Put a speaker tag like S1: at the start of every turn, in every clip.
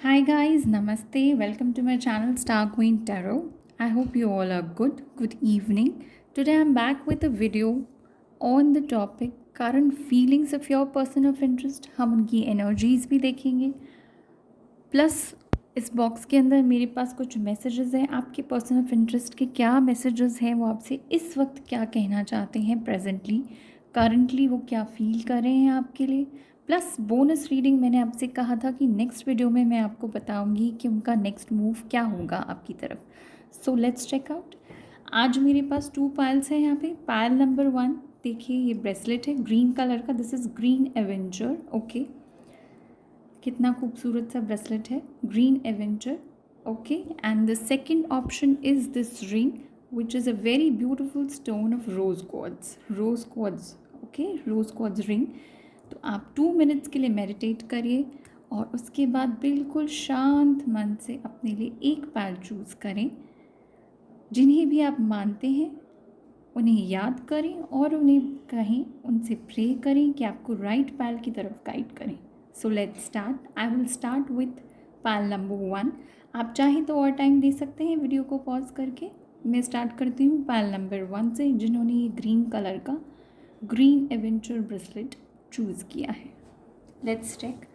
S1: Hi guys, namaste. Welcome to my channel Star Queen Tarot. I hope you all are good. Good evening. Today I'm back with a video on the topic current feelings of your person of interest. हम उनकी energies भी देखेंगे. Plus इस box के अंदर मेरे पास कुछ messages हैं आपके पर्सन ऑफ इंटरेस्ट के. क्या मैसेजेस हैं, वो आपसे इस वक्त क्या कहना चाहते हैं, प्रेजेंटली करंटली वो क्या फील कर रहे हैं आपके लिए. प्लस बोनस रीडिंग मैंने आपसे कहा था कि नेक्स्ट वीडियो में मैं आपको बताऊंगी कि उनका नेक्स्ट मूव क्या होगा आपकी तरफ. So let's check out. आज मेरे पास 2 पायल्स हैं यहाँ पे. पायल नंबर 1, देखिए ये ब्रेसलेट है ग्रीन कलर का. This is green avenger. Okay, कितना खूबसूरत सा ब्रेसलेट है, green avenger. Okay, and the second option is this ring which is a very beautiful stone of rose quartz. Rose quartz, okay, rose quartz ring. तो आप 2 minutes के लिए meditate करिए और उसके बाद बिल्कुल शांत मन से अपने लिए एक पायल चूज़ करें. जिन्हें भी आप मानते हैं उन्हें याद करें और उन्हें कहें, उनसे प्रे करें कि आपको राइट पायल की तरफ गाइड करें. So let's start. I will start with Payal number 1. आप चाहें तो और टाइम दे सकते हैं वीडियो को पॉज करके. मैं स्टार्ट करती हूँ पायल नंबर 1 से, जिन्होंने ये ग्रीन कलर का ग्रीन एवेंचर ब्रेसलेट चूज़ किया है. लेट्स चेक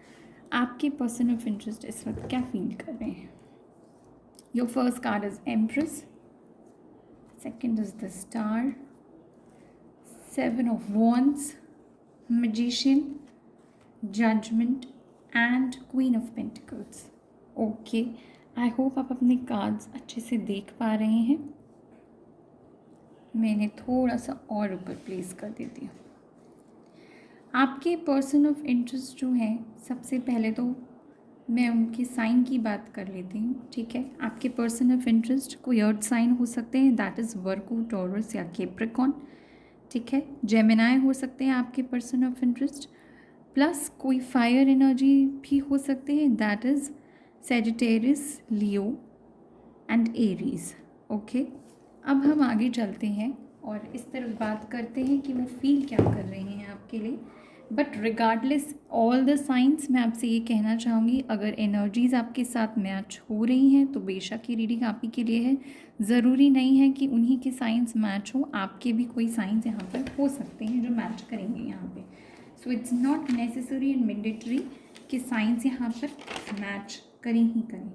S1: आपके पर्सन ऑफ इंटरेस्ट इस वक्त क्या फील कर रहे हैं. Your first card is empress, second is the star, 7 of wands, magician, judgment and queen of pentacles. Okay, I hope आप अपने कार्ड्स अच्छे से देख पा रहे हैं. मैंने थोड़ा सा और ऊपर प्लेस कर देती हूँ. आपके पर्सन ऑफ इंटरेस्ट जो हैं, सबसे पहले तो मैं उनके साइन की बात कर लेती हूँ. ठीक है, आपके पर्सन ऑफ इंटरेस्ट कोई अर्थ साइन हो सकते हैं, दैट इज़ वर्गो, टॉरस या कैप्रिकॉर्न. ठीक है, जेमिनाई हो सकते हैं आपके पर्सन ऑफ इंटरेस्ट. प्लस कोई फायर एनर्जी भी हो सकते हैं, that is Sagittarius, Leo and Aries. Okay, अब हम आगे चलते हैं और इस तरफ बात करते हैं कि वो फील क्या कर रहे हैं आपके लिए. But regardless all the science, मैं आपसे ये कहना चाहूँगी, अगर एनर्जीज़ आपके साथ मैच हो रही हैं तो बेशक ये रीडिंग आप ही के लिए है. ज़रूरी नहीं है कि उन्हीं के साइंस मैच हो, आपके भी कोई साइंस यहाँ पर हो सकते हैं जो मैच करेंगे यहाँ पे. So it's not necessary and mandatory कि साइंस यहाँ पर मैच करें ही करें.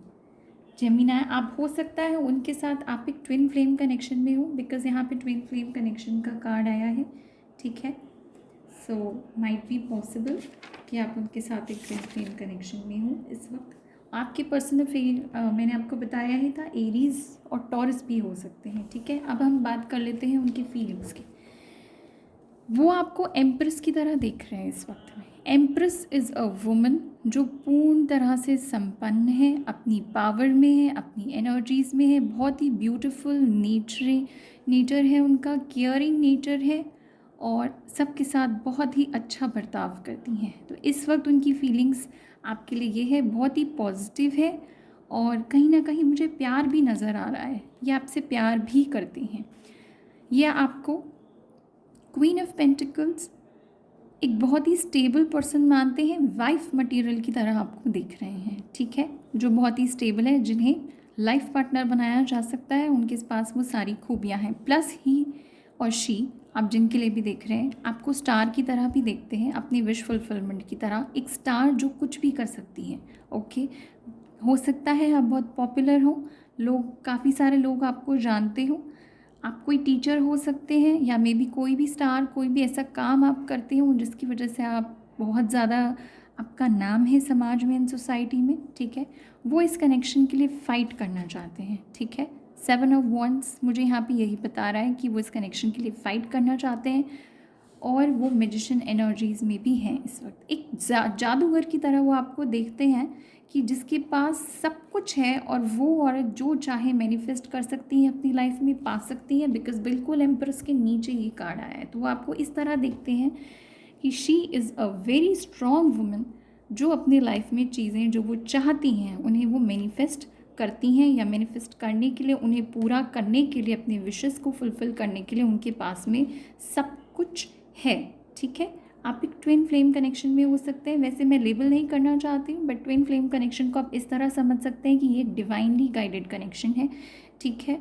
S1: जेमिनाई आप हो सकता है उनके साथ आप एक ट्विन फ्लेम कनेक्शन में हो, बिकॉज यहाँ पे ट्विन फ्लेम कनेक्शन का कार्ड आया है. ठीक है, सो माइट बी पॉसिबल कि आप उनके साथ एक ट्विन फ्लेम कनेक्शन में हो इस वक्त. आपके पर्सन ऑफ मैंने आपको बताया ही था, एरीज और टॉरस भी हो सकते हैं. ठीक है, अब हम बात कर लेते हैं उनकी फीलिंग्स की. वो आपको एम्प्रेस की तरह देख रहे हैं इस वक्त में. एम्प्रेस इज़ अ वुमन जो पूर्ण तरह से संपन्न है, अपनी पावर में है, अपनी एनर्जीज़ में है. बहुत ही ब्यूटीफुल नेचर है उनका, केयरिंग नेचर है और सबके साथ बहुत ही अच्छा बर्ताव करती हैं. तो इस वक्त उनकी फीलिंग्स आपके लिए ये है, बहुत ही पॉजिटिव है और कहीं ना कहीं मुझे प्यार भी नज़र आ रहा है. ये आपसे प्यार भी करती हैं. ये आपको क्वीन ऑफ पेंटिकल्स एक बहुत ही स्टेबल पर्सन मानते हैं, वाइफ मटेरियल की तरह आपको दिख रहे हैं. ठीक है, जो बहुत ही स्टेबल है, जिन्हें लाइफ पार्टनर बनाया जा सकता है, उनके पास वो सारी खूबियाँ हैं. प्लस ही और शी, आप जिनके लिए भी देख रहे हैं, आपको स्टार की तरह भी देखते हैं, अपनी विश फुलफिलमेंट की तरह. एक स्टार जो कुछ भी कर सकती है. ओके, हो सकता है आप बहुत पॉपुलर हो, लोग, काफ़ी सारे लोग आपको जानते हो. आप कोई टीचर हो सकते हैं या मे बी कोई भी स्टार, कोई भी ऐसा काम आप करते हो जिसकी वजह से आप बहुत ज़्यादा, आपका नाम है समाज में, इन सोसाइटी में. ठीक है, वो इस कनेक्शन के लिए फ़ाइट करना चाहते हैं. ठीक है, 7 ऑफ वॉन्ड्स मुझे यहाँ पे यही बता रहा है कि वो इस कनेक्शन के लिए फ़ाइट करना चाहते हैं और वो मैजिशियन एनर्जीज़ में भी हैं इस वक्त. एक जादूगर की तरह वो आपको देखते हैं कि जिसके पास सब कुछ है और वो औरत जो चाहे मैनिफेस्ट कर सकती है अपनी लाइफ में, पा सकती है, बिकॉज बिल्कुल एम्प्रेस के नीचे ये कार्ड आया है. तो वो आपको इस तरह देखते हैं कि she is a very strong woman जो अपनी लाइफ में चीज़ें जो वो चाहती हैं उन्हें वो मैनिफेस्ट करती हैं, या मैनिफेस्ट करने के लिए, उन्हें पूरा करने के लिए, अपने विशेस को फुलफ़िल करने के लिए उनके पास में सब कुछ है. ठीक है, आप एक ट्विन फ्लेम कनेक्शन में हो सकते हैं। वैसे मैं लेबल नहीं करना चाहती हूँ, बट ट्विन फ्लेम कनेक्शन को आप इस तरह समझ सकते हैं कि ये डिवाइनली गाइडेड कनेक्शन है, ठीक है।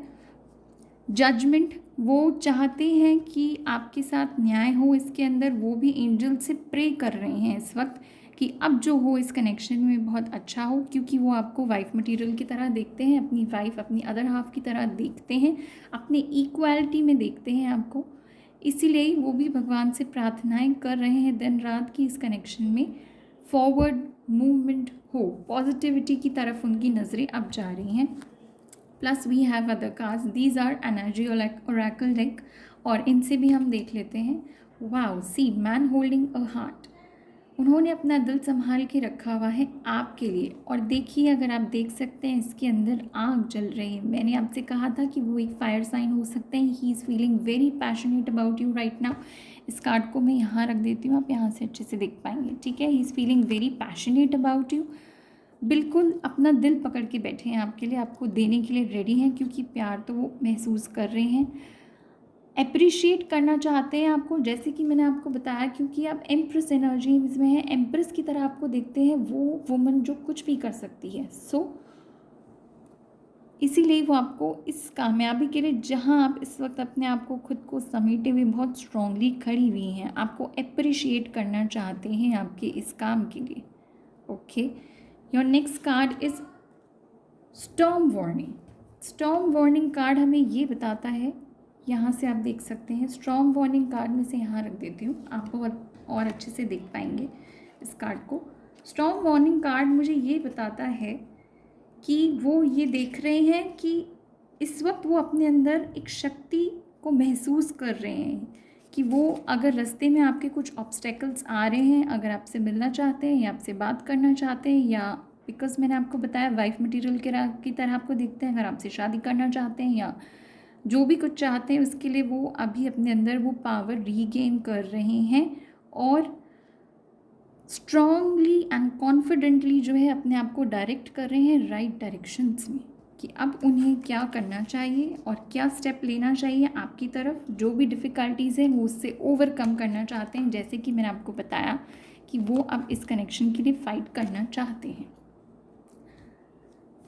S1: जजमेंट, वो चाहते हैं कि आपके साथ न्याय हो इसके अंदर, वो भी एंजल से प्रे कर रहे हैं इस वक्त कि अब जो हो इस कनेक्शन में बहुत अच्छा हो, क्योंकि वो आपको वाइफ मटेरियल की तरह देखते हैं, अपनी वाइफ अपनी अदर हाफ की तरह देखते हैं, अपने इक्वालिटी में देखते हैं आपको। इसीलिए वो भी भगवान से प्रार्थनाएं कर रहे हैं दिन रात की इस कनेक्शन में फॉरवर्ड मूवमेंट हो, पॉजिटिविटी की तरफ उनकी नज़रें अब जा रही हैं। Plus we have other cards, these are energy oracle deck, और इनसे भी हम देख लेते हैं। Wow, see man holding a heart, उन्होंने अपना दिल संभाल के रखा हुआ है आपके लिए। और देखिए, अगर आप देख सकते हैं इसके अंदर आग जल रही है। मैंने आपसे कहा था कि वो एक फायर साइन हो सकते हैं। He is feeling very passionate about you right now. इस कार्ड को मैं यहाँ रख देती हूँ, आप यहाँ से अच्छे से देख पाएंगे, ठीक है। He is feeling very passionate about you, बिल्कुल अपना दिल पकड़ के बैठे हैं आपके लिए, आपको देने के लिए रेडी हैं, क्योंकि प्यार तो वो महसूस कर रहे हैं, अप्रिशिएट करना चाहते हैं आपको। जैसे कि मैंने आपको बताया, क्योंकि आप एम्प्रेस एनर्जी में हैं, एम्प्रेस की तरह आपको देखते हैं, वो वुमन जो कुछ भी कर सकती है। इसीलिए वो आपको इस कामयाबी के लिए, जहां आप इस वक्त अपने आप को खुद को समेटे हुए बहुत स्ट्रांगली खड़ी हुई हैं, आपको अप्रिशिएट करना चाहते हैं आपके इस काम के लिए, okay. Your next card is storm warning. Storm warning card हमें ये बताता है, यहाँ से आप देख सकते हैं, स्टॉर्म वार्निंग कार्ड में से यहाँ रख देती हूँ, आप बहुत और अच्छे से देख पाएंगे इस कार्ड को। स्टॉर्म वार्निंग कार्ड मुझे ये बताता है कि वो ये देख रहे हैं कि इस वक्त वो अपने अंदर एक शक्ति को महसूस कर रहे हैं कि वो अगर रास्ते में आपके कुछ ऑब्स्टेकल्स आ रहे हैं, अगर आपसे मिलना चाहते हैं या आपसे बात करना चाहते हैं, या बिकॉज मैंने आपको बताया वाइफ मटेरियल की तरह आपको देखते हैं, अगर आपसे शादी करना चाहते हैं या जो भी कुछ चाहते हैं, उसके लिए वो अभी अपने अंदर वो पावर रीगेन कर रहे हैं और स्ट्रांगली एंड कॉन्फिडेंटली जो है अपने आप को डायरेक्ट कर रहे हैं राइट डायरेक्शंस में, कि अब उन्हें क्या करना चाहिए और क्या स्टेप लेना चाहिए आपकी तरफ। जो भी डिफ़िकल्टीज़ हैं वो उससे ओवरकम करना चाहते हैं, जैसे कि मैंने आपको बताया कि वो अब इस कनेक्शन के लिए फ़ाइट करना चाहते हैं।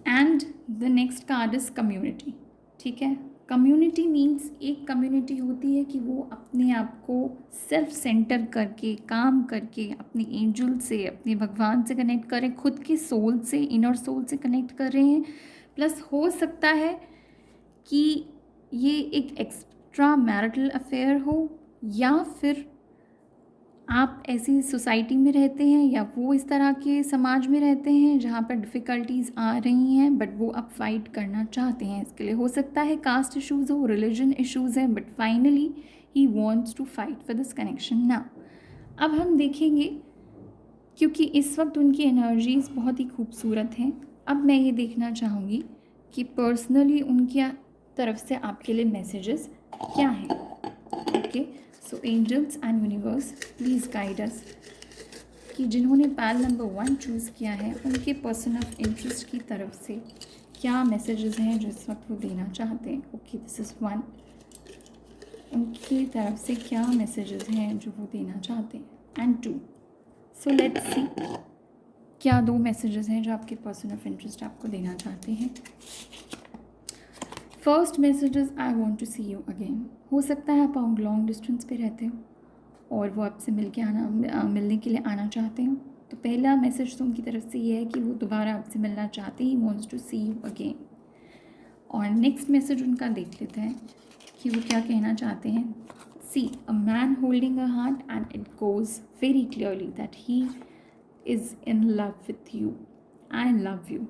S1: And the next card is community, ठीक है। कम्युनिटी मीन्स एक कम्युनिटी होती है कि वो अपने आप को सेल्फ सेंटर करके काम करके अपने एंजल से, अपने भगवान से कनेक्ट करें, खुद के सोल से, इनर सोल से कनेक्ट कर रहे हैं। प्लस हो सकता है कि ये एक एक्स्ट्रा मैरिटल अफेयर हो, या फिर आप ऐसी सोसाइटी में रहते हैं या वो इस तरह के समाज में रहते हैं जहाँ पर डिफ़िकल्टीज़ आ रही हैं, बट वो अब फाइट करना चाहते हैं इसके लिए। हो सकता है कास्ट इश्यूज़ हो, रिलीजन इश्यूज़ हैं, but finally he wants to fight for this connection now. अब हम देखेंगे, क्योंकि इस वक्त उनकी एनर्जीज़ बहुत ही खूबसूरत हैं, अब मैं ये देखना चाहूँगी कि पर्सनली उनकी तरफ से आपके लिए मैसेजेस क्या हैं, okay. So angels and universe please guide us कि जिन्होंने पैल नंबर 1 चूज़ किया है उनके पर्सन ऑफ इंटरेस्ट की तरफ से क्या मैसेजेस हैं जो इस वक्त वो देना चाहते हैं। Okay, this is 1। उनकी तरफ से क्या मैसेजेस हैं जो वो देना चाहते हैं, एंड 2। सो लेट्स सी क्या 2 मैसेजेस हैं जो आपके पर्सन ऑफ इंटरेस्ट आपको देना चाहते हैं। First message is I want to see you again. हो सकता है आप लॉन्ग डिस्टेंस पे रहते हो और वो आपसे मिलने के लिए आना चाहते हो। तो पहला मैसेज तो उनकी तरफ से ये है कि वो दोबारा आपसे मिलना चाहते हैं, wants to see you again. और नेक्स्ट मैसेज उनका देख लेते हैं कि वो क्या कहना चाहते हैं। See a man holding a heart and it goes very clearly that he is in love with you, I love you.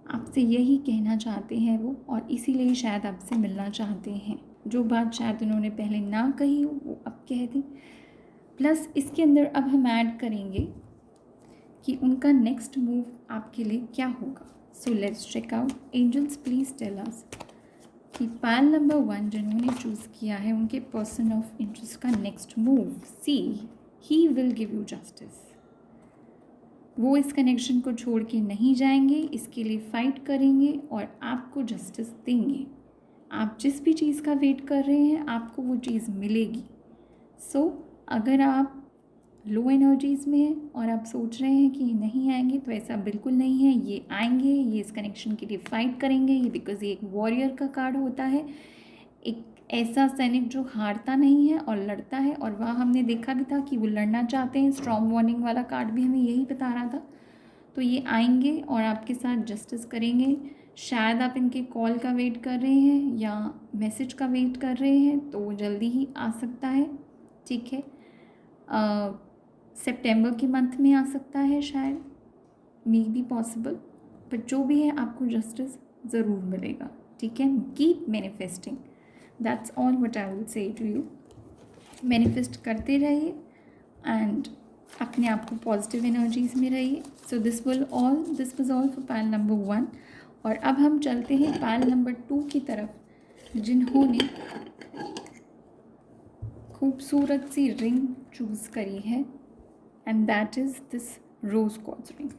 S1: आपसे यही कहना चाहते हैं वो, और इसीलिए शायद आपसे मिलना चाहते हैं। जो बात शायद उन्होंने पहले ना कही हो वो अब कह दी। प्लस इसके अंदर अब हम ऐड करेंगे कि उनका नेक्स्ट मूव आपके लिए क्या होगा। So let's check out. Angels please tell us कि पायल नंबर 1 जिन्होंने चूज़ किया है उनके पर्सन ऑफ इंटरेस्ट का next move. See he will give you justice. वो इस कनेक्शन को छोड़ के नहीं जाएंगे, इसके लिए फ़ाइट करेंगे और आपको जस्टिस देंगे। आप जिस भी चीज़ का वेट कर रहे हैं आपको वो चीज़ मिलेगी। सो अगर आप लो एनर्जीज़ में है और आप सोच रहे हैं कि नहीं आएंगे, तो ऐसा बिल्कुल नहीं है, ये आएंगे, ये इस कनेक्शन के लिए फ़ाइट करेंगे। ये बिकॉज ये एक वॉरियर का कार्ड होता है, एक ऐसा सैनिक जो हारता नहीं है और लड़ता है, और वह हमने देखा भी था कि वो लड़ना चाहते हैं। स्ट्रॉन्ग वार्निंग वाला कार्ड भी हमें यही बता रहा था। तो ये आएंगे और आपके साथ जस्टिस करेंगे। शायद आप इनके कॉल का वेट कर रहे हैं या मैसेज का वेट कर रहे हैं, तो वो जल्दी ही आ सकता है, ठीक है। सितंबर के मंथ में आ सकता है शायद, मे बी पॉसिबल, बट जो भी है आपको जस्टिस ज़रूर मिलेगा, ठीक है। Keep manifesting, that's all what I will say to you. Manifest करते रहिए एंड अपने आप को पॉजिटिव एनर्जीज़ में रहिए। So this was all for Payal number 1। और अब हम चलते हैं पायल नंबर 2 की तरफ, जिन्होंने खूबसूरत सी रिंग चूज़ करी है, and that is this rose quartz ring.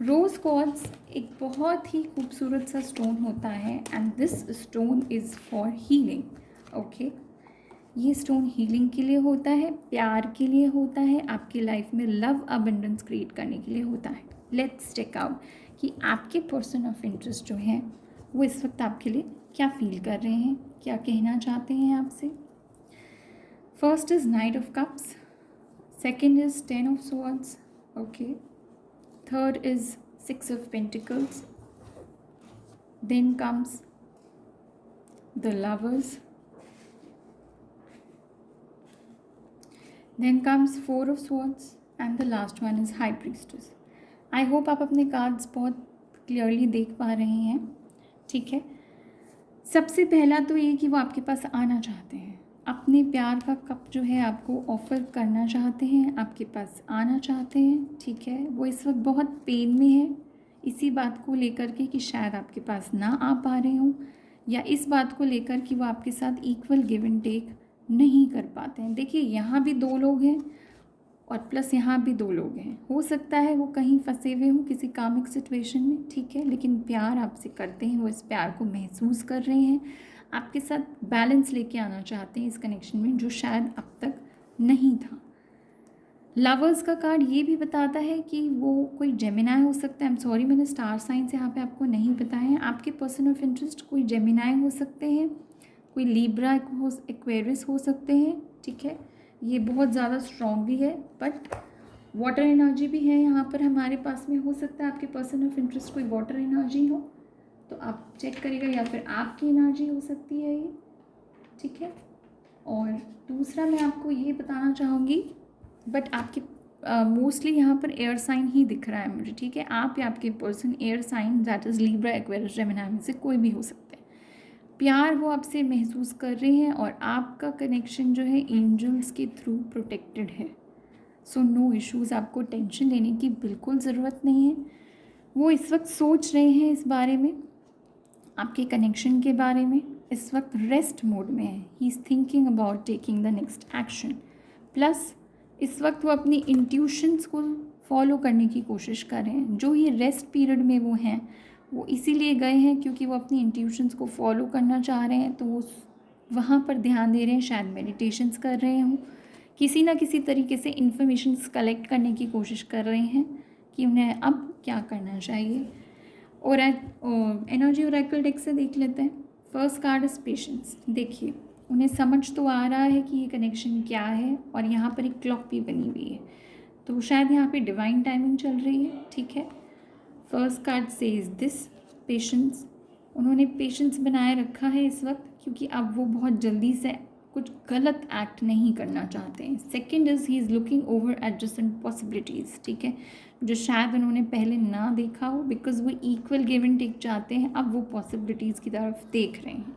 S1: Rose quartz एक बहुत ही खूबसूरत सा स्टोन होता है, and this stone is for healing, okay. ये स्टोन हीलिंग के लिए होता है, प्यार के लिए होता है, आपकी लाइफ में लव अबंडेंस क्रिएट करने के लिए होता है। लेट्स चेक आउट कि आपके पर्सन ऑफ इंटरेस्ट जो हैं वो इस वक्त आपके लिए क्या फील कर रहे हैं, क्या कहना चाहते हैं आपसे। First is knight of cups, second is 10 of swords, okay. Third is 6 of pentacles, then comes the lovers, then comes 4 of swords and the last one is high priestess. I hope आप अपने cards बहुत clearly देख पा रहे हैं, ठीक है। सबसे पहला तो ये कि वो आपके पास आना चाहते हैं, अपने प्यार का कप जो है आपको ऑफ़र करना चाहते हैं, आपके पास आना चाहते हैं, ठीक है। वो इस वक्त बहुत पेन में है इसी बात को लेकर के कि शायद आपके पास ना आ पा रहे हों, या इस बात को लेकर कि वो आपके साथ इक्वल गिव एंड टेक नहीं कर पाते हैं। देखिए यहाँ भी 2 लोग हैं और प्लस यहाँ भी 2 लोग हैं। हो सकता है वो कहीं फंसे हुए हों किसी कामिक सिचुएशन में, ठीक है, लेकिन प्यार आपसे करते हैं, वो इस प्यार को महसूस कर रहे हैं, आपके साथ बैलेंस लेके आना चाहते हैं इस कनेक्शन में, जो शायद अब तक नहीं था। लवर्स का कार्ड ये भी बताता है कि वो कोई जेमिनाई हो सकता है। आई एम सॉरी, मैंने स्टार साइंस यहाँ पे आपको नहीं बताए हैं। आपके पर्सन ऑफ इंटरेस्ट कोई जेमिनाई हो सकते हैं, कोई लीब्रा एक्वेरियस हो सकते हैं, ठीक है। ये बहुत ज़्यादा स्ट्रॉन्ग भी है, बट वाटर एनर्जी भी है यहाँ पर हमारे पास में। हो सकता है आपके पर्सन ऑफ इंटरेस्ट कोई वाटर एनर्जी हो, तो आप चेक करिएगा, या फिर आपकी एनर्जी हो सकती है ये, ठीक है। और दूसरा मैं आपको ये बताना चाहूँगी, बट आपके मोस्टली यहाँ पर एयर साइन ही दिख रहा है मुझे, ठीक है। आप या आपके person air sign, that is Libra Aquarius Gemini में से कोई भी हो सकते हैं। प्यार वो आपसे महसूस कर रहे हैं और आपका कनेक्शन जो है एंजल्स के थ्रू प्रोटेक्टेड है। सो नो इश्यूज़, आपको टेंशन लेने की बिल्कुल ज़रूरत नहीं है। वो इस वक्त सोच रहे हैं इस बारे में, आपके कनेक्शन के बारे में, इस वक्त रेस्ट मोड में है। He is thinking about taking the next action. Plus इस वक्त वो अपनी इंट्यूशंस को फॉलो करने की कोशिश कर रहे हैं। जो ये रेस्ट पीरियड में वो हैं, वो इसीलिए गए हैं क्योंकि वो अपनी इंट्यूशंस को फॉलो करना चाह रहे हैं, तो वो वहाँ पर ध्यान दे रहे हैं, शायद मेडिटेशंस कर रहे हों, किसी ना किसी तरीके से इंफॉर्मेशंस कलेक्ट करने की कोशिश कर रहे हैं कि उन्हें अब क्या करना चाहिए। और एनर्जी ओरेकल डेक से देख लेते हैं। First card is patience. देखिए उन्हें समझ तो आ रहा है कि ये कनेक्शन क्या है, और यहाँ पर एक क्लॉक भी बनी हुई है, तो शायद यहाँ पे डिवाइन टाइमिंग चल रही है, ठीक है। First card says this patience. उन्होंने पेशेंस बनाए रखा है इस वक्त, क्योंकि अब वो बहुत जल्दी से कुछ गलत एक्ट नहीं करना चाहते हैं। Second is he is looking over adjacent possibilities, ठीक है, जो शायद उन्होंने पहले ना देखा हो, बिकॉज वो इक्वल गिव एंड टेक चाहते हैं, अब वो पॉसिबिलिटीज़ की तरफ देख रहे हैं।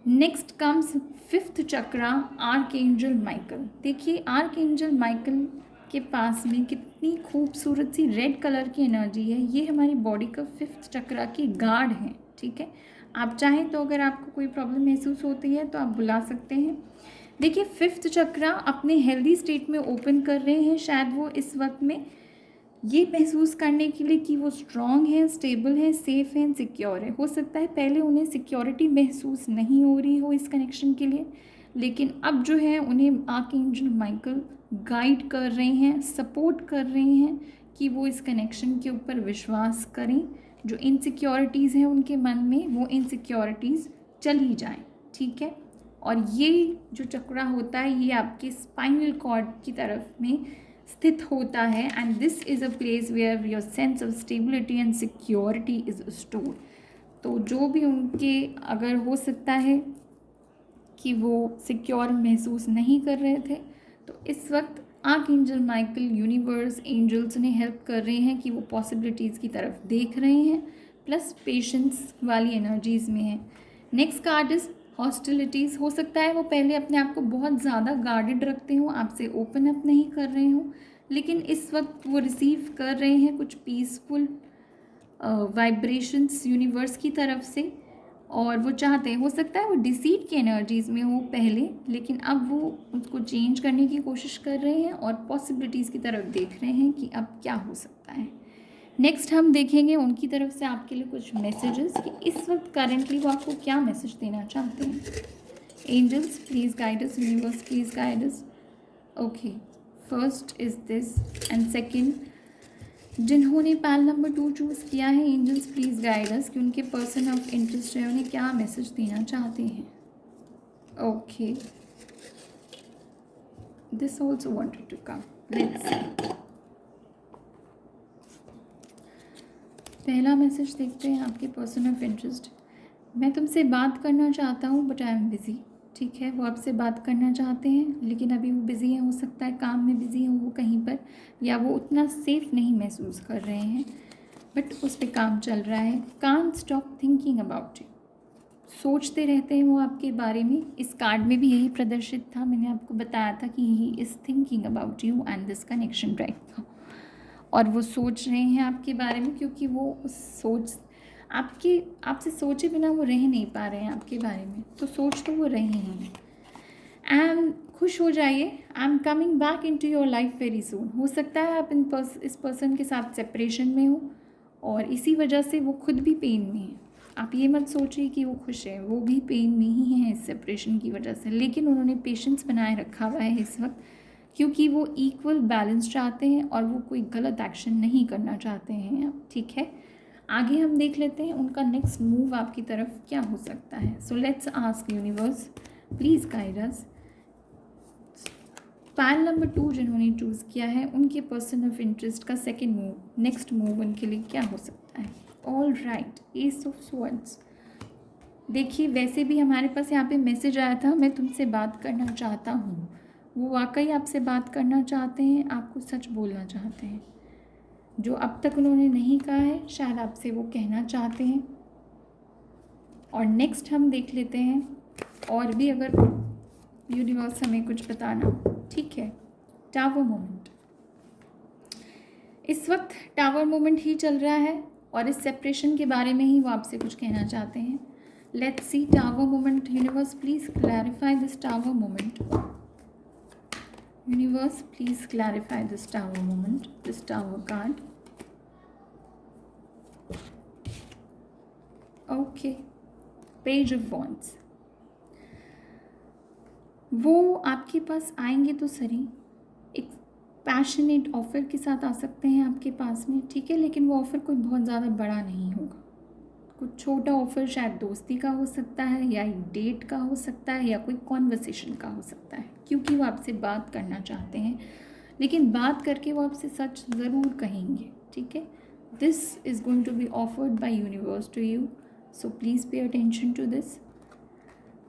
S1: नेक्स्ट कम्स फिफ्थ चक्रा, आर्क एंजल माइकल। देखिए आर्क एंजल माइकल के पास में कितनी खूबसूरत सी रेड कलर की एनर्जी है। ये हमारी बॉडी का फिफ्थ चक्रा की गार्ड है, ठीक है। आप चाहें तो अगर आपको कोई प्रॉब्लम महसूस होती है तो आप बुला सकते हैं। देखिए फिफ्थ चक्रा अपने हेल्दी स्टेट में ओपन कर रहे हैं, शायद वो इस वक्त में ये महसूस करने के लिए कि वो स्ट्रॉन्ग है, स्टेबल है, सेफ़ है, सिक्योर है। हो सकता है पहले उन्हें सिक्योरिटी महसूस नहीं हो रही हो इस कनेक्शन के लिए, लेकिन अब जो है उन्हें आर्कएंजल माइकल गाइड कर रहे हैं, सपोर्ट कर रहे हैं कि वो इस कनेक्शन के ऊपर विश्वास करें। जो इनसिक्योरिटीज़ हैं उनके मन में, वो इनसिक्योरिटीज़ चली जाएं, ठीक है। और ये जो चक्रा होता है ये आपके स्पाइनल कॉर्ड की तरफ में स्थित होता है, and this is a place where your sense of stability and security is stored. तो जो भी उनके, अगर हो सकता है कि वो सिक्योर महसूस नहीं कर रहे थे, तो इस वक्त आर्कएंजल माइकल, यूनिवर्स, एंजल्स उन्हें हेल्प कर रहे हैं कि वो पॉसिबिलिटीज़ की तरफ देख रहे हैं, प्लस पेशेंस वाली एनर्जीज़ में है। Next card is hostilities. हो सकता है वो पहले अपने आप को बहुत ज़्यादा गार्डेड रखते हों, आपसे ओपन अप नहीं कर रहे हों, लेकिन इस वक्त वो रिसीव कर रहे हैं कुछ पीसफुल वाइब्रेशंस यूनिवर्स की तरफ से, और वो चाहते हैं, हो सकता है वो डिसीट की एनर्जीज़ में हो पहले, लेकिन अब वो उसको चेंज करने की कोशिश कर रहे हैं और पॉसिबिलिटीज़ की तरफ देख रहे हैं कि अब क्या हो सकता है। नेक्स्ट हम देखेंगे उनकी तरफ से आपके लिए कुछ मैसेजेस कि इस वक्त करेंटली वो आपको क्या मैसेज देना चाहते हैं। Angels please guide us, universe please guide us. Okay, first is this and second, जिन्होंने पैल नंबर 2 चूज़ किया है, एंजल्स प्लीज़ गाइड अस कि उनके पर्सन ऑफ इंटरेस्ट है उन्हें क्या मैसेज देना चाहते हैं। Okay, this also wanted to come, let's see. पहला मैसेज देखते हैं आपके पर्सन ऑफ इंटरेस्ट। मैं तुमसे बात करना चाहता हूँ बट आई एम बिज़ी, ठीक है। वो आपसे बात करना चाहते हैं लेकिन अभी वो बिज़ी हैं, हो सकता है काम में बिज़ी हो वो कहीं पर, या वो उतना सेफ़ नहीं महसूस कर रहे हैं, बट उस पर काम चल रहा है। Can't stop thinking about you, सोचते रहते हैं वो आपके बारे में। इस कार्ड में भी यही प्रदर्शित था, मैंने आपको बताया था कि he is thinking about you and this connection right now, और वो सोच रहे हैं आपके बारे में, क्योंकि वो उस सोच आपसे सोचे बिना वो रह नहीं पा रहे हैं आपके बारे में, तो सोच तो वो रहे हैं। एंड खुश हो जाइए, I am coming back into your life very soon. हो सकता है आप इस पर्सन के साथ सेपरेशन में हो और इसी वजह से वो खुद भी पेन में है। आप ये मत सोचिए कि वो खुश है, वो भी पेन में ही हैं इस सेपरेशन की वजह से, लेकिन उन्होंने पेशेंस बनाए रखा हुआ है इस वक्त, क्योंकि वो इक्वल बैलेंस चाहते हैं और वो कोई गलत एक्शन नहीं करना चाहते हैं अब, ठीक है। आगे हम देख लेते हैं उनका नेक्स्ट मूव आपकी तरफ क्या हो सकता है। So let's ask universe please guide us. Pile number 2 जिन्होंने चूज़ किया है, उनके पर्सन ऑफ इंटरेस्ट का सेकेंड मूव, नेक्स्ट मूव उनके लिए क्या हो सकता है। All right, ace of swords. देखिए, वैसे भी हमारे पास यहाँ पे मैसेज आया था, मैं तुमसे बात करना चाहता हूँ। वो वाकई आपसे बात करना चाहते हैं, आपको सच बोलना चाहते हैं। जो अब तक उन्होंने नहीं कहा है, शायद आपसे वो कहना चाहते हैं। और नेक्स्ट हम देख लेते हैं और भी अगर यूनिवर्स हमें कुछ बताना, ठीक है। टावर मोमेंट, इस वक्त टावर मोमेंट ही चल रहा है और इस सेपरेशन के बारे में ही वो आपसे कुछ कहना चाहते हैं। Let's see tower moment. Universe please clarify this tower moment. Universe, please clarify this tower moment, this tower card. Okay, Page of Wands. वो आपके पास आएंगे तो सही, एक पैशनेट ऑफ़र के साथ आ सकते हैं आपके पास में, ठीक है, लेकिन वो ऑफ़र कोई बहुत ज़्यादा बड़ा नहीं होगा। कुछ छोटा ऑफ़र शायद दोस्ती का हो सकता है, या एक डेट का हो सकता है, या कोई कॉन्वर्सेशन का हो सकता है, क्योंकि वो आपसे बात करना चाहते हैं, लेकिन बात करके वो आपसे सच ज़रूर कहेंगे, ठीक है। This is going to be offered by universe to you, so please pay attention to this.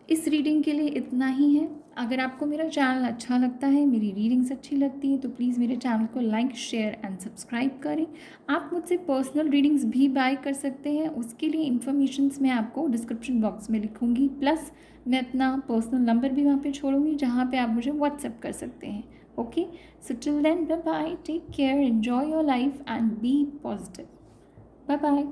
S1: इस रीडिंग के लिए इतना ही है। अगर आपको मेरा चैनल अच्छा लगता है, मेरी रीडिंग्स अच्छी लगती हैं, तो प्लीज़ मेरे चैनल को लाइक, शेयर एंड सब्सक्राइब करें। आप मुझसे पर्सनल रीडिंग्स भी बाय कर सकते हैं, उसके लिए इन्फॉर्मेशंस मैं आपको डिस्क्रिप्शन बॉक्स में लिखूंगी, प्लस मैं अपना पर्सनल नंबर भी वहाँ पे छोड़ूंगी, जहाँ पे आप मुझे व्हाट्सएप कर सकते हैं। Okay, so till then, bye bye, take care, enjoy your life and be positive. Bye bye.